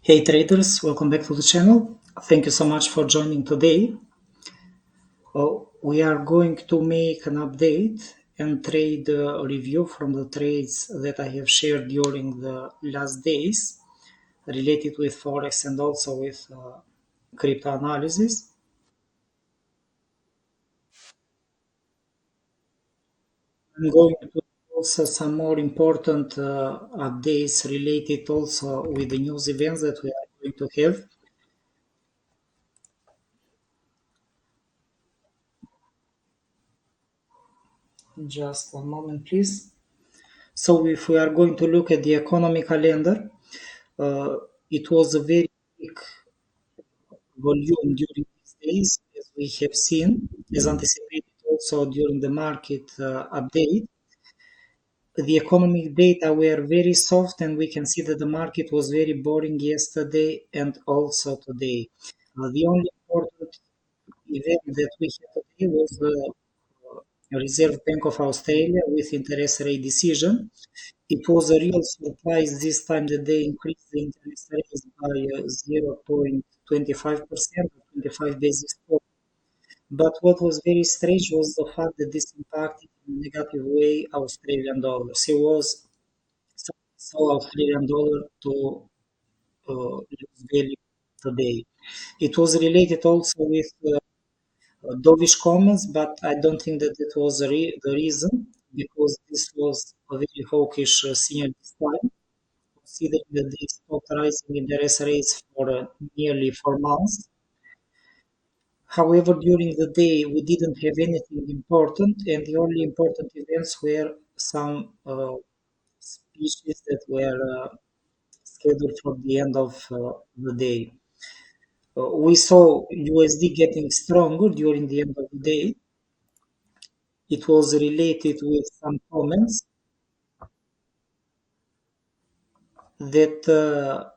Hey traders, welcome back to the channel. Thank you so much for joining today. We are going to make an update and trade review from the trades that I have shared during the last days related with Forex and also with crypto analysis. I'm going to also some more important updates related also with the news events that we are going to have. Just one moment, please. So if we are going to look at the economy calendar, uh, it was a very big volume during these days, as we have seen, as anticipated also during the market update. The economic data were very soft, and we can see that the market was very boring yesterday and also today. The only important event that we had today was the Reserve Bank of Australia with interest rate decision. It was a real surprise this time that they increased the interest rates by 0.25%, 25 basis points. But what was very strange was the fact that this impacted in a negative way Australian dollars. It was so Australian dollar to lose value today. It was related also with dovish comments, but I don't think that it was the reason because this was a very hawkish signal this time, considering that they stopped rising interest rates for nearly 4 months. However, during the day, we didn't have anything important, and the only important events were some speeches that were scheduled for the end of the day. We saw USD getting stronger during the end of the day. It was related with some comments that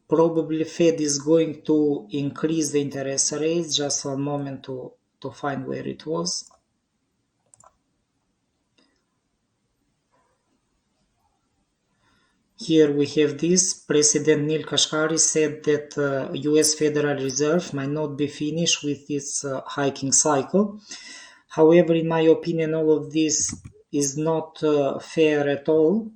probably Fed is going to increase the interest rates. Just a moment to find where it was. Here we have this. President Neil Kashkari said that US Federal Reserve might not be finished with its hiking cycle. However, in my opinion, all of this is not fair at all.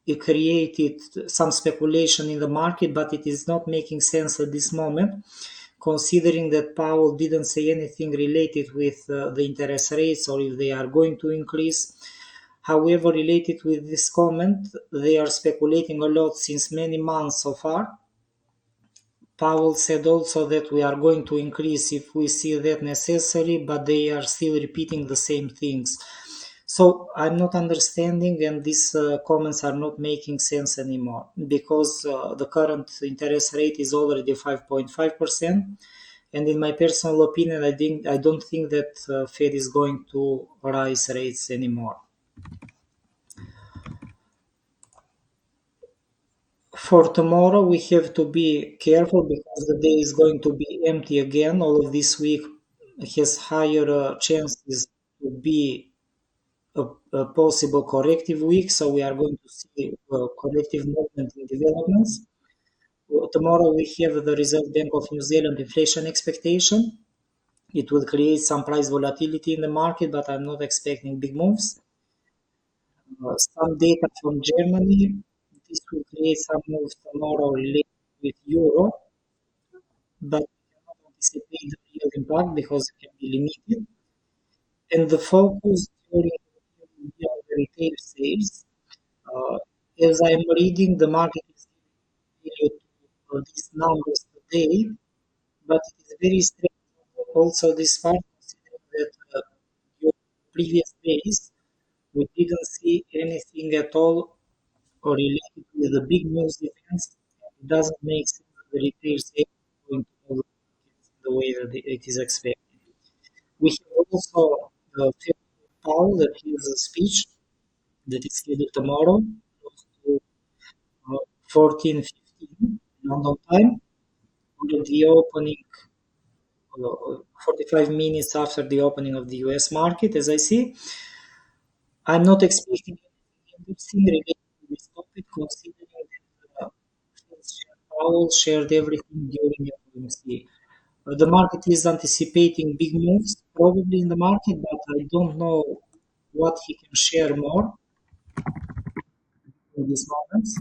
It created some speculation in the market, but it is not making sense at this moment, considering that Powell didn't say anything related with the interest rates or if they are going to increase. However, related with this comment, they are speculating a lot since many months so far. Powell said also that we are going to increase if we see that necessary, but they are still repeating the same things. So I'm not understanding, and these comments are not making sense anymore because the current interest rate is already 5.5%. And in my personal opinion, I don't think that Fed is going to rise rates anymore. For tomorrow, we have to be careful because the day is going to be empty again. All of this week has higher chances to be a possible corrective week, so we are going to see corrective movement in developments. Tomorrow, we have the Reserve Bank of New Zealand inflation expectation. It will create some price volatility in the market, but I'm not expecting big moves. Some data from Germany. This will create some moves tomorrow related with euro, but we cannot anticipate the real impact because it can be limited. And the focus during will be on the retail sales. Uh, as I'm reading, the market is giving value to these numbers today, but it is very strange also this part, considering that during previous days we didn't see anything at all or related with the big news events. It doesn't make sense that the retail sales are going to follow the way that it is expected. We have also Powell that he has a speech that is scheduled tomorrow, close to 14:15 London time, under the opening, 45 minutes after the opening of the US market, as I see. I'm not expecting anything interesting related to this topic. profit considering that Powell shared everything during FOMC. The market is anticipating big moves probably in the market, but I don't know what he can share more in these moments.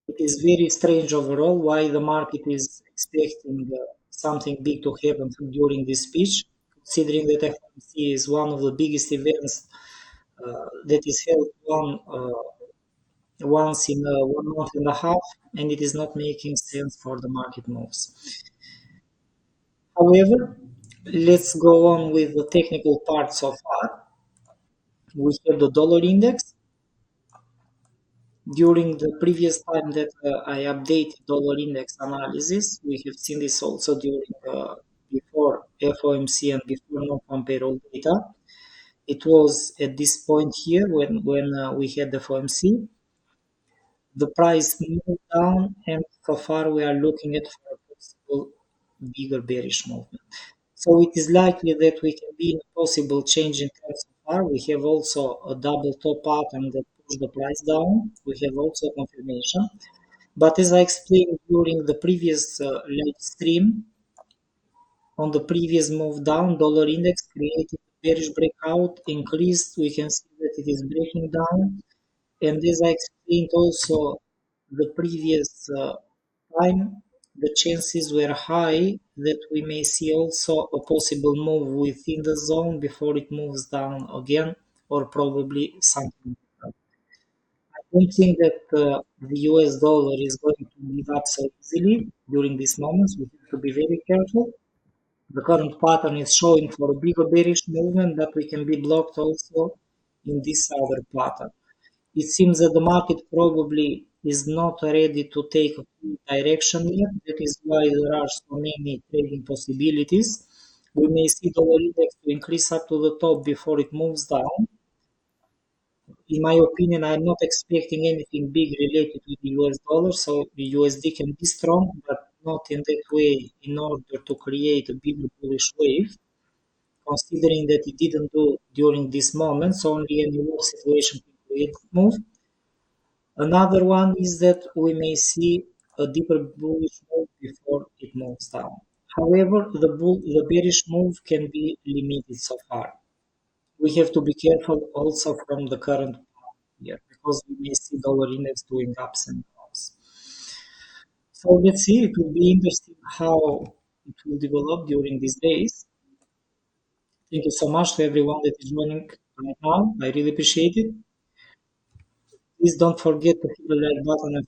It is very strange overall why the market is expecting something big to happen during this speech, considering that FOMC is one of the biggest events that is held once in 1 month and a half, and it is not making sense for the market moves. However, let's go on with the technical part so far. We have the dollar index. During the previous time that I updated dollar index analysis, we have seen this also during before FOMC and before non-farm payroll data. It was at this point here when we had the FOMC. The price moved down, and so far we are looking at for a possible bigger bearish movement. So it is likely that we can be in a possible change in trend so far. We have also a double top pattern that pushed the price down. We have also confirmation. But as I explained during the previous live stream, on the previous move down, dollar index created a bearish breakout, increased. We can see that it is breaking down. And as I explained also the previous time, the chances were high that we may see also a possible move within the zone before it moves down again, or probably something different. I don't think that the US dollar is going to give up so easily during these moments. We have to be very careful. The current pattern is showing for a bigger bearish movement, but we can be blocked also in this other pattern. It seems that the market probably is not ready to take a full direction yet. That is why there are so many trading possibilities. We may see dollar index to increase up to the top before it moves down. In my opinion, I'm not expecting anything big related to the US dollar, so the USD can be strong, but not in that way in order to create a bigger bullish wave. Considering that it didn't do during this moment, so only any worse situation can create move. Another one is that we may see a deeper bullish move before it moves down. However, the bearish move can be limited so far. We have to be careful also from the current year because we may see dollar index doing ups and downs. So let's see. It will be interesting how it will develop during these days. Thank you so much to everyone that is joining right now. I really appreciate it. Please don't forget to hit the like button and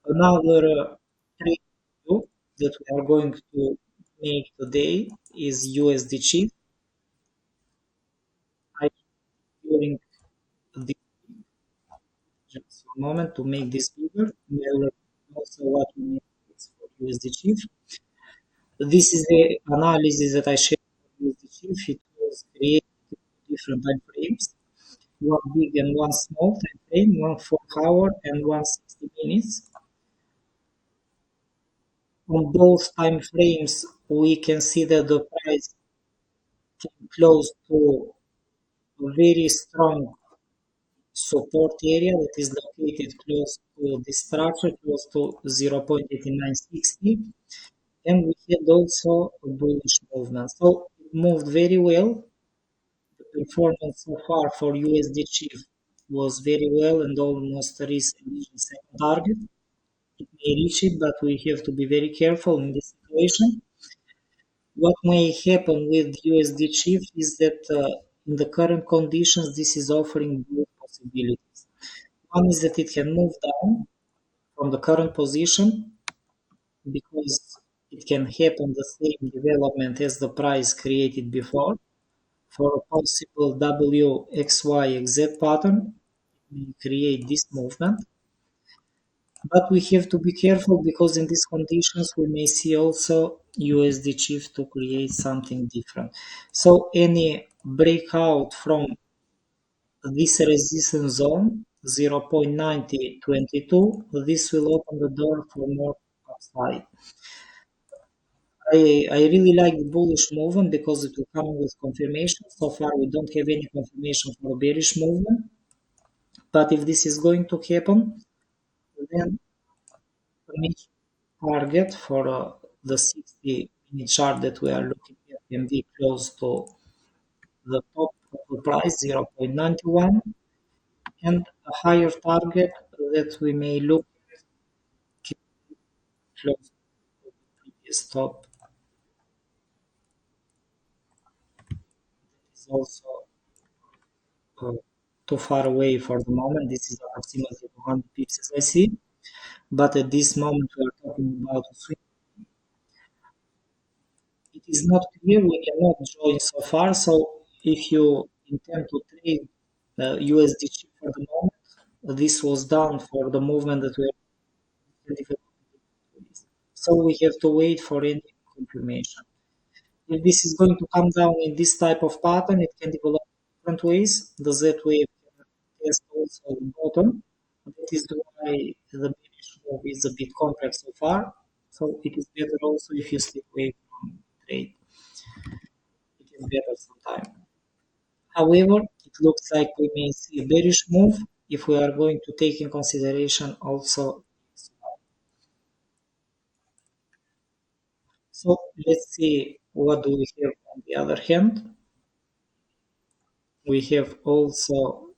another trade that we are going to make today is USDCHF. I during the just a moment to make this bigger. We will also what we make for USDCHF. This is the analysis that I shared for USDCHF. It was created in different time frames. One big and one small time frame, one 4 hour and one 60 minutes. On both time frames, we can see that the price came close to a very strong support area that is located close to the structure, close to 0.8960, and we had also a bullish movement. So it moved very well. The performance so far for USD was very well and almost reached the second target. It may reach it, but we have to be very careful in this situation. What may happen with USD chief is that in the current conditions, this is offering both possibilities. One is that it can move down from the current position because it can happen the same development as the price created before for a possible WXY pattern. It may create this movement. But we have to be careful because in these conditions we may see also USD chief to create something different. So any breakout from this resistance zone 0.9022, this will open the door for more upside. I really like the bullish movement because it will come with confirmation. So far, we don't have any confirmation for a bearish movement. But if this is going to happen, then the major target for the 60-minute chart that we are looking at can be close to the top of the price, 0.91, and a higher target that we may look close to the previous top is also uh, too far away for the moment. This is approximately 200 pips as I see. But at this moment, we are talking about a swing. It is not clear. We cannot join so far. So if you intend to trade USDC for the moment, this was done for the movement that we are developing. So we have to wait for any confirmation. If this is going to come down in this type of pattern, it can develop different ways. The Z wave can test also the bottom. That is why the bearish move is a bit complex so far. So it is better also if you stay away from trade. It is better sometime. However, it looks like we may see a bearish move if we are going to take in consideration also. So let's see what do we have on the other hand. We have also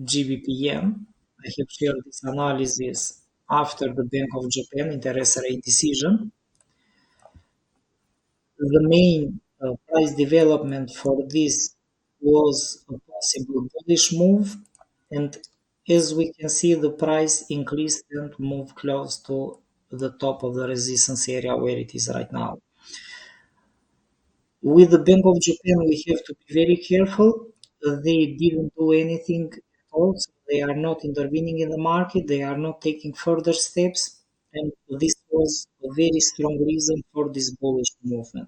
GBPM. I have shared this analysis after the Bank of Japan interest rate decision. The main price development for this was a possible bullish move, and as we can see, the price increased and moved close to the top of the resistance area where it is right now. With the Bank of Japan, we have to be very careful. They didn't do anything at all, so they are not intervening in the market, they are not taking further steps, and this was a very strong reason for this bullish movement.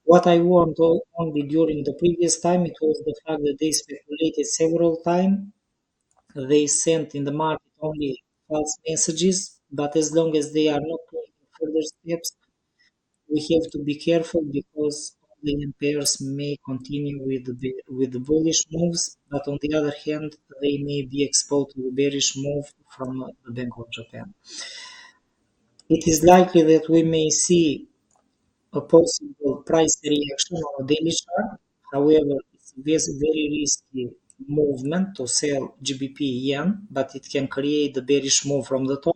What I warned only during the previous time, it was the fact that they speculated several times. They sent in the market only false messages, but as long as they are not taking further steps, we have to be careful because the pairs may continue with the bullish moves, but on the other hand, they may be exposed to the bearish move from the Bank of Japan. It is likely that we may see a possible price reaction on a daily chart. However, it's a very risky movement to sell GBP yen, but it can create the bearish move from the top.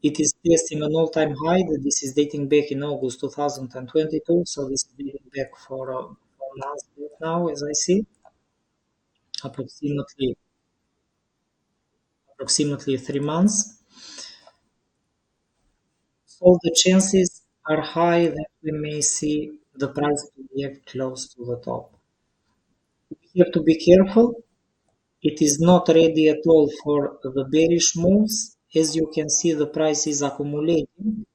It is testing an all-time high. This is dating back in August 2022, so this is dating back for 4 months back now, as I see, approximately 3 months. So the chances are high that we may see the price to react close to the top. We have to be careful. It is not ready at all for the bearish moves. As you can see, the price is accumulating,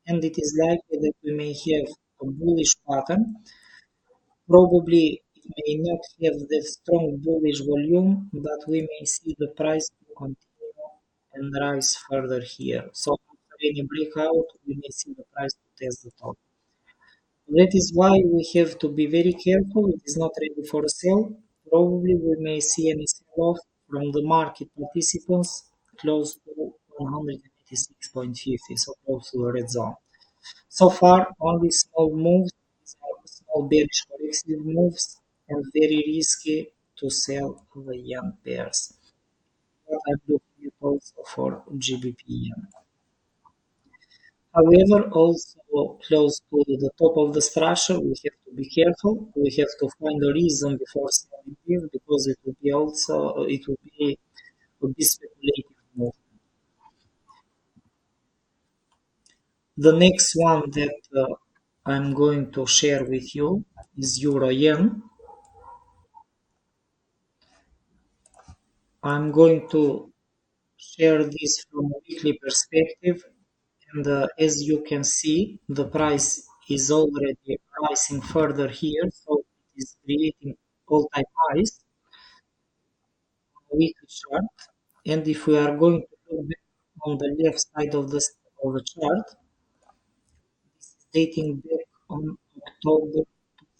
and it is likely that we may have a bullish pattern. Probably it may not have the strong bullish volume, but we may see the price to continue and rise further here. So after any breakout, we may see the price to test the top. That is why we have to be very careful. It is not ready for a sell. Probably we may see any sell-off from the market participants close to 186.50, so close to the red zone. So far, only small moves, small bearish corrective moves, and very risky to sell the yen pairs. But I'm looking at also for GBP yen. However, also close to the top of the structure, we have to be careful. We have to find a reason before selling here because it will be a bit speculative move. The next one that I'm going to share with you is Euro Yen. I'm going to share this from a weekly perspective, and as you can see, the price is already rising further here, so it is creating all-time highs on a weekly chart. And if we are going to look back on the left side of the chart, dating back on October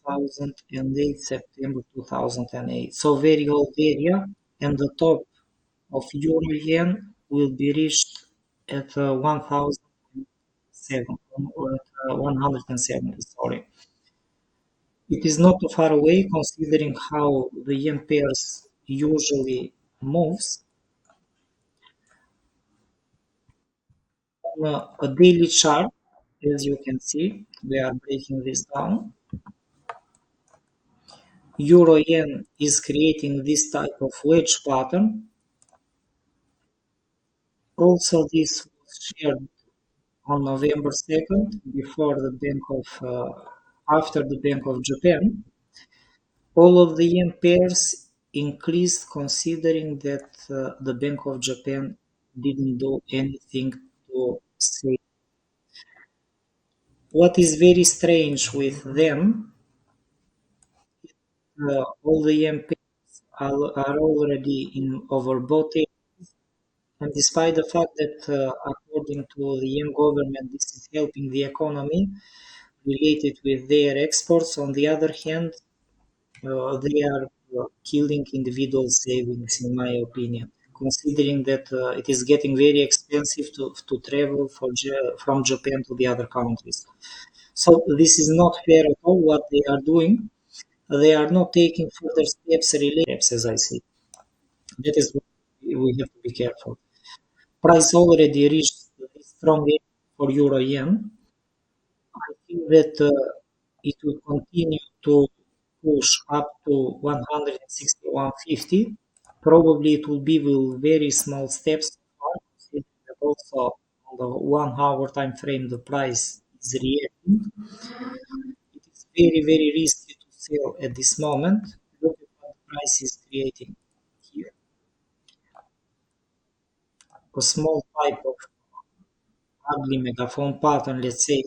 2008, September 2008. So very old area, and the top of euro yen will be reached at 1007, or at 107, sorry. It is not too far away considering how the yen pairs usually moves. On a daily chart, as you can see, we are breaking this down. Euro yen is creating this type of wedge pattern. Also, this was shared on November 2nd before the after the Bank of Japan. All of the yen pairs increased considering that the Bank of Japan didn't do anything to say. What is very strange with them, all the yen pairs are already in overbought, and despite the fact that, according to the yen government, this is helping the economy related with their exports, on the other hand, they are killing individual savings, in my opinion, considering that it is getting very expensive to travel from Japan to the other countries. So this is not fair at all what they are doing. They are not taking further steps related steps, as I see. That is what we have to be careful. Price already reached a strong area for euro yen. I think that it will continue to push up to 161.50. Probably it will be with very small steps so far, considering that also on the 1 hour time frame the price is reacting. It is very, very risky to sell at this moment. Look at what the price is creating here. A small type of ugly megaphone pattern, let's say.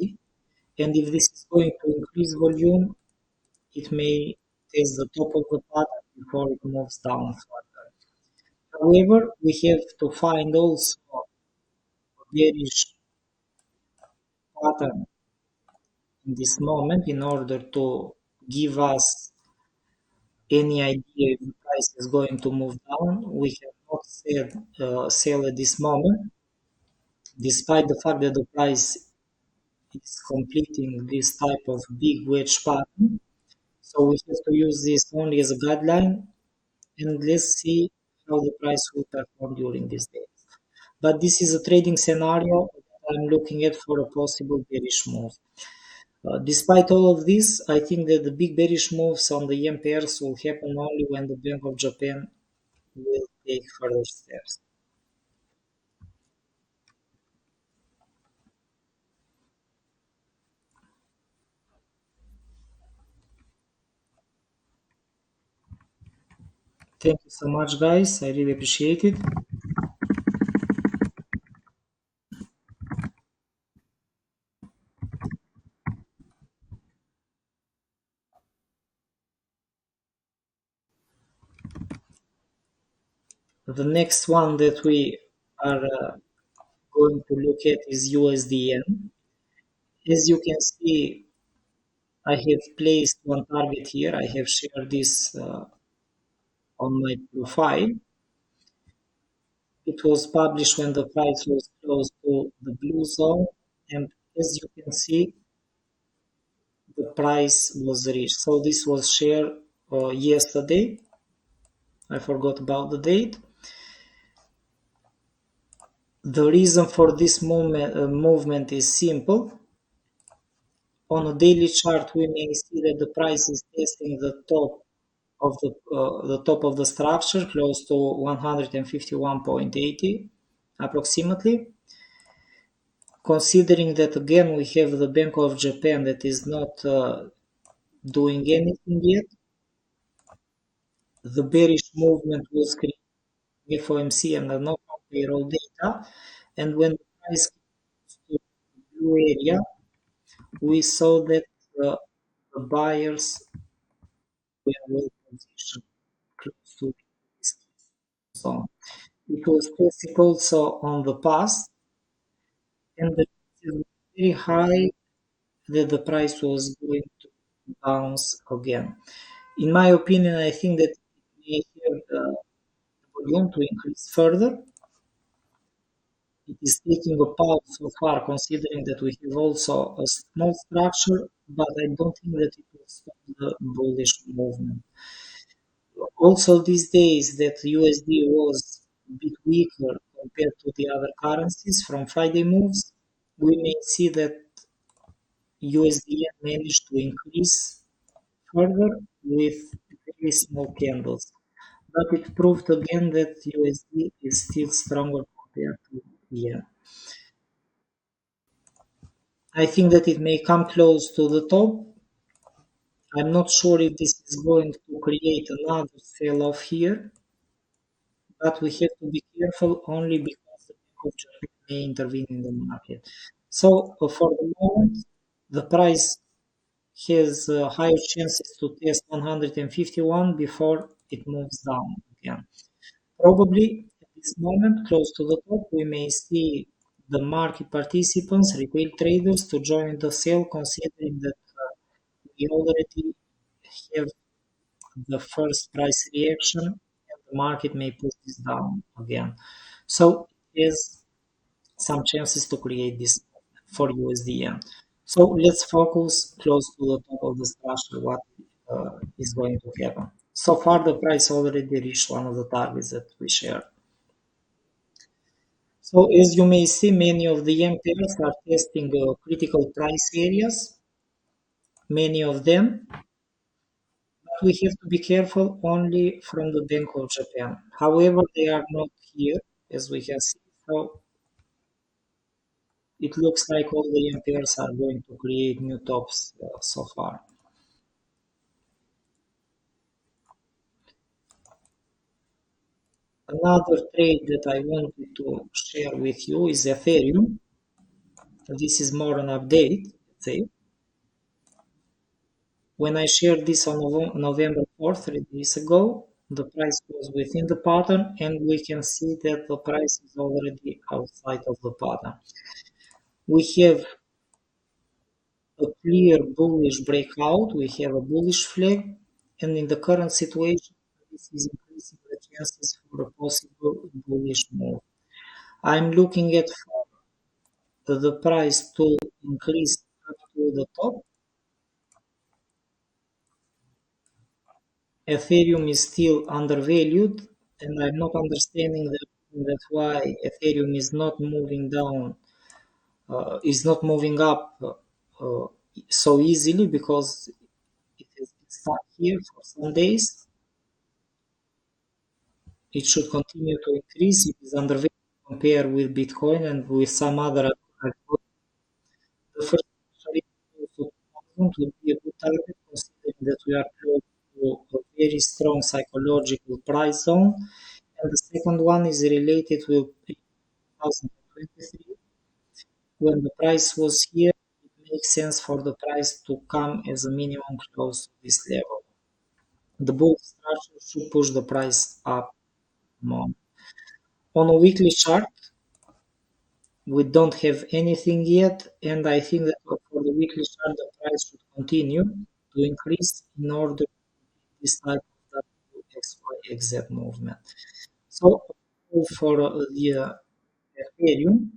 And if this is going to increase volume, it may test the top of the pattern before it moves down further. However, we have to find also a bearish pattern in this moment in order to give us any idea if the price is going to move down. We cannot sell at this moment, despite the fact that the price is completing this type of big wedge pattern. So we have to use this only as a guideline, and let's see how the price will perform during this day. But this is a trading scenario that I'm looking at for a possible bearish move. Despite all of this, I think that the big bearish moves on the yen pairs will happen only when the Bank of Japan will take further steps. Thank you so much, guys. I really appreciate it. The next one that we are going to look at is USDN. As you can see, I have placed one target here. I have shared this on my profile. It was published when the price was close to the blue zone, and as you can see, the price was reached. So this was shared yesterday. I forgot about the date. The reason for this movement is simple. On a daily chart, we may see that the price is testing the top of the structure, close to 151.80 approximately. Considering that again we have the Bank of Japan that is not doing anything yet, the bearish movement was created FOMC and the non-farm payroll data, and when the price came to the blue area, we saw that the buyers were well positioned close to this zone. It was tested also on the past, and the prices were very high that the price was going to bounce again. In my opinion, I think that it may have the volume to increase further. It is taking a pause so far, considering that we have also a small structure, but I don't think that it will stop the bullish movement. Also, these days that USD was a bit weaker compared to the other currencies from Friday moves, we may see that USD managed to increase further with very small candles. But it proved again that USD is still stronger compared to yen. I think that it may come close to the top. I'm not sure if this is going to create another sell-off here, but we have to be careful only because the Bank of Japan may intervene in the market. So for the moment, the price has higher chances to test 151 before it moves down again. Probably at this moment, close to the top, we may see the market participants, retail traders, to join the sale, considering that we already have the first price reaction and the market may push this down again. So it has some chances to create this for USDN. So let's focus close to the top of the structure what is going to happen. So far the price already reached one of the targets that we shared. So as you may see, many of the yen pairs are testing critical price areas, many of them, but we have to be careful only from the Bank of Japan. However, they are not here, as we can see. So it looks like all the yen pairs are going to create new tops so far. Another trade that I wanted to share with you is Ethereum. This is more an update, let's say. When I shared this on November 4th, 3 days ago, the price was within the pattern, and we can see that the price is already outside of the pattern. We have a clear bullish breakout, we have a bullish flag, and in the current situation, this is increasing the chances for a possible bullish move. I'm looking at the price to increase up to the top. Ethereum is still undervalued, and I'm not understanding that why Ethereum is not moving down, is not moving up so easily because it has been stuck here for some days. It should continue to increase. It is undervalued compared with Bitcoin and with some other. The first trade to 2000 would be a good target, considering that we are close to a very strong psychological price zone. And the second one is related with 2023. When the price was here, it makes sense for the price to come as a minimum close to this level. The bull structure should push the price up more. On a weekly chart, we don't have anything yet, and I think that for the weekly chart, the price should continue to increase in order to this type of WXY movement. So for the Ethereum,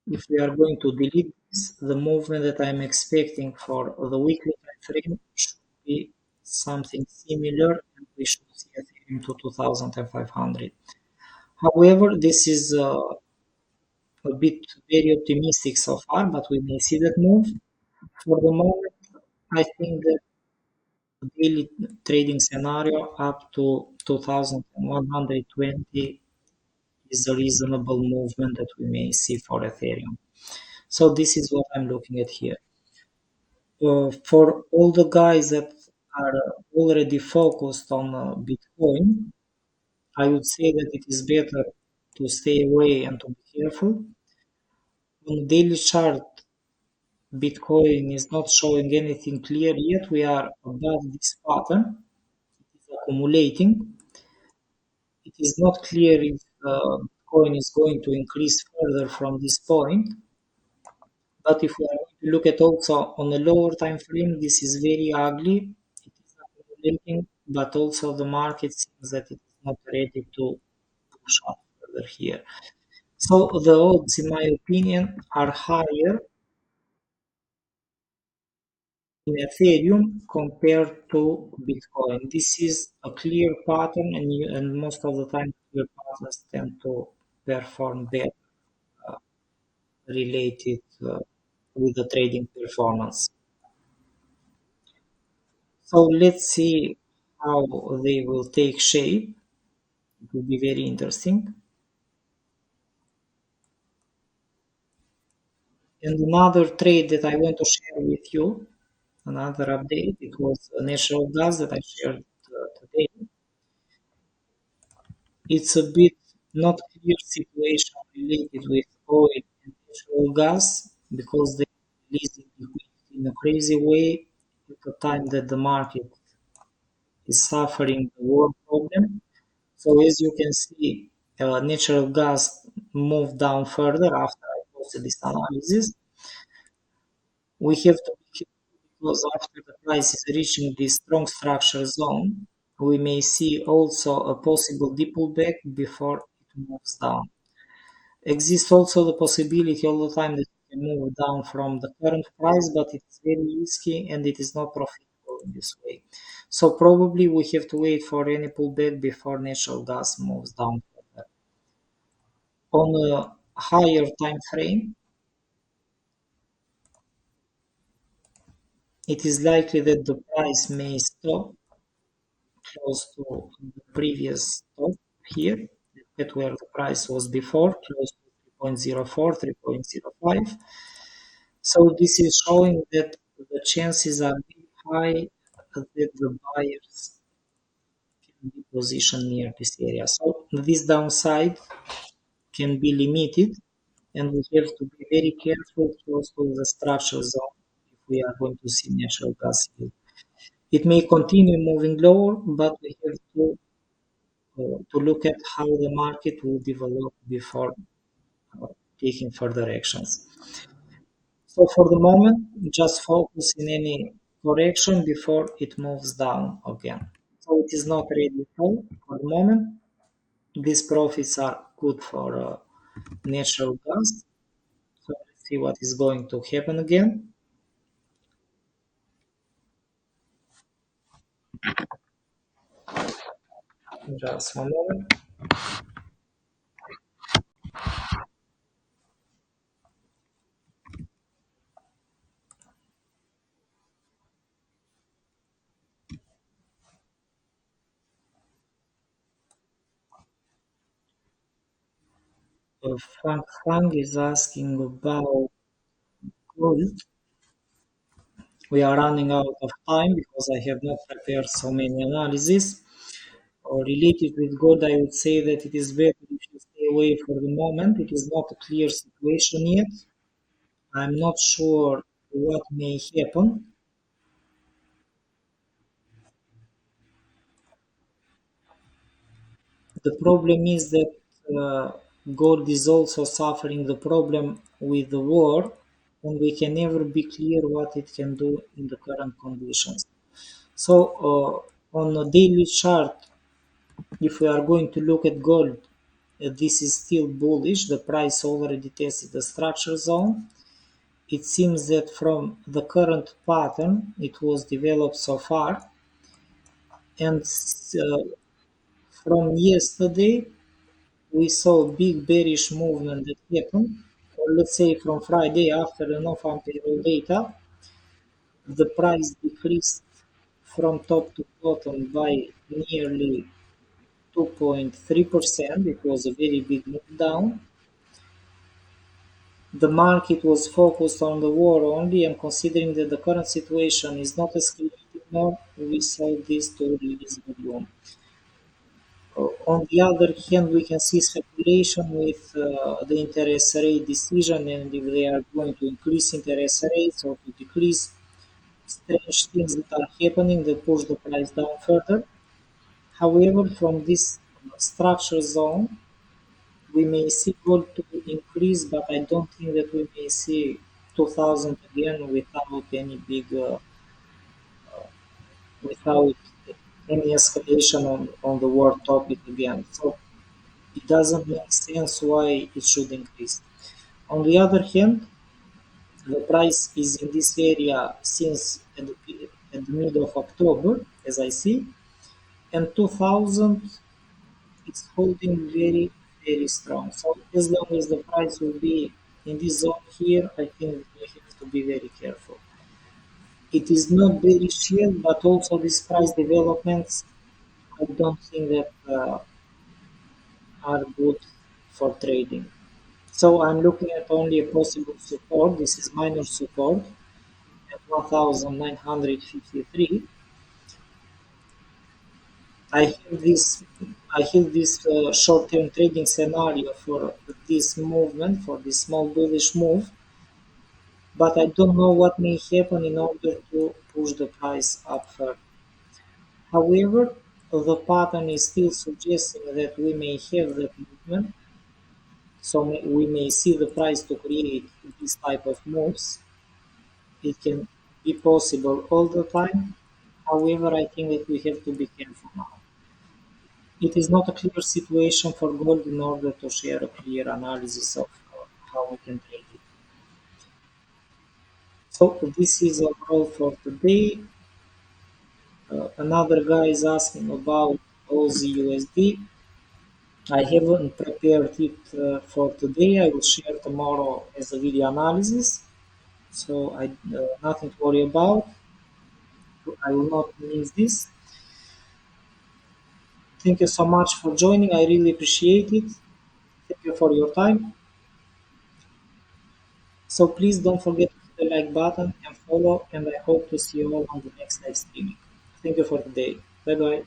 if we are going to delete this, the movement that I'm expecting for the weekly time frame should be something similar, and we should see Ethereum to 2,500. However, this is a bit very optimistic so far, but we may see that move. For the moment, I think that the daily trading scenario up to 2,120 is a reasonable movement that we may see for Ethereum. So this is what I'm looking at here. For all the guys that are already focused on Bitcoin, I would say that it is better to stay away and to be careful. On daily chart, Bitcoin is not showing anything clear yet. We are above this pattern. It is accumulating. It is not clear if Bitcoin is going to increase further from this point. But if we are going you look at also on a lower time frame, this is very ugly. It is accumulating, but also the market seems that it is not ready to push up further here. So the odds, in my opinion, are higher in Ethereum compared to Bitcoin. This is a clear pattern, and most of the time, clear patterns tend to perform better related with the trading performance. So let's see how they will take shape. It will be very interesting. And another trade that I want to share with you, another update, it was natural gas that I shared today. It's a bit not clear situation related with oil and natural gas because they release liquidity in a crazy way at the time that the market is suffering the war problem. So as you can see, natural gas moved down further after I posted this analysis. We have to be careful because after the price is reaching this strong structure zone, we may see also a possible dip pullback before it moves down. Exists also the possibility all the time that it can move down from the current price, but it's very risky and it is not profitable in this way. So probably we have to wait for any pullback before natural gas moves down further. On a higher time frame, it is likely that the price may stop close to the previous top here, at where the price was before, close to 3.04, 3.05. So this is showing that the chances are very high that the buyers can be positioned near this area. So this downside can be limited, and we have to be very careful close to the structure zone if we are going to see natural gas here. It may continue moving lower, but we have to look at how the market will develop before uh, taking further actions. So for the moment, just focus in any correction before it moves down again. So it is not ready for the moment. These profits are good for natural gas. So let's see what is going to happen again. Just one moment. Frank is asking about gold. We are running out of time because I have not prepared so many analyses. Related with gold, I would say that it is better if you stay away for the moment. It is not a clear situation yet. I'm not sure what may happen. The problem is that uh, gold is also suffering the problem with the war, and we can never be clear what it can do in the current conditions. So, on a daily chart, if we are going to look at gold, this is still bullish. The price already tested the structure zone. It seems that from the current pattern it was developed so far, and from yesterday we saw a big bearish movement that happened, or let's say from Friday after the non-farm payroll data, the price decreased from top to bottom by nearly 2.3%. It was a very big move down. The market was focused on the war only, and considering that the current situation is not escalating more, we saw this to release volume. On the other hand, we can see speculation with the interest rate decision, and if they are going to increase interest rates or to decrease, strange things that are happening that push the price down further. However, from this structure zone, we may see gold to increase, but I don't think that we may see 2000 again without any big, without any escalation on the war topic again. So it doesn't make sense why it should increase. On the other hand, the price is in this area since at the middle of October, as I see, and 2000 is holding very, very strong. So as long as the price will be in this zone here, I think we have to be very careful. It is not bearish yet, but also these price developments, I don't think that are good for trading. So I'm looking at only a possible support. This is minor support at 1953. I have this I have this short-term trading scenario for this movement, for this small bullish move, but I don't know what may happen in order to push the price up further. However, the pattern is still suggesting that we may have that movement, so we may see the price to create this type of moves. It can be possible all the time. However, I think that we have to be careful now. It is not a clear situation for gold in order to share a clear analysis of how we can trade it. So this is overall for today. Another guy is asking about Aussie USD. I haven't prepared it for today. I will share tomorrow as a video analysis. So nothing to worry about. I will not miss this. Thank you so much for joining. I really appreciate it. Thank you for your time. So please don't forget to hit the like button and follow, and I hope to see you all on the next live streaming. Thank you for today. Bye bye.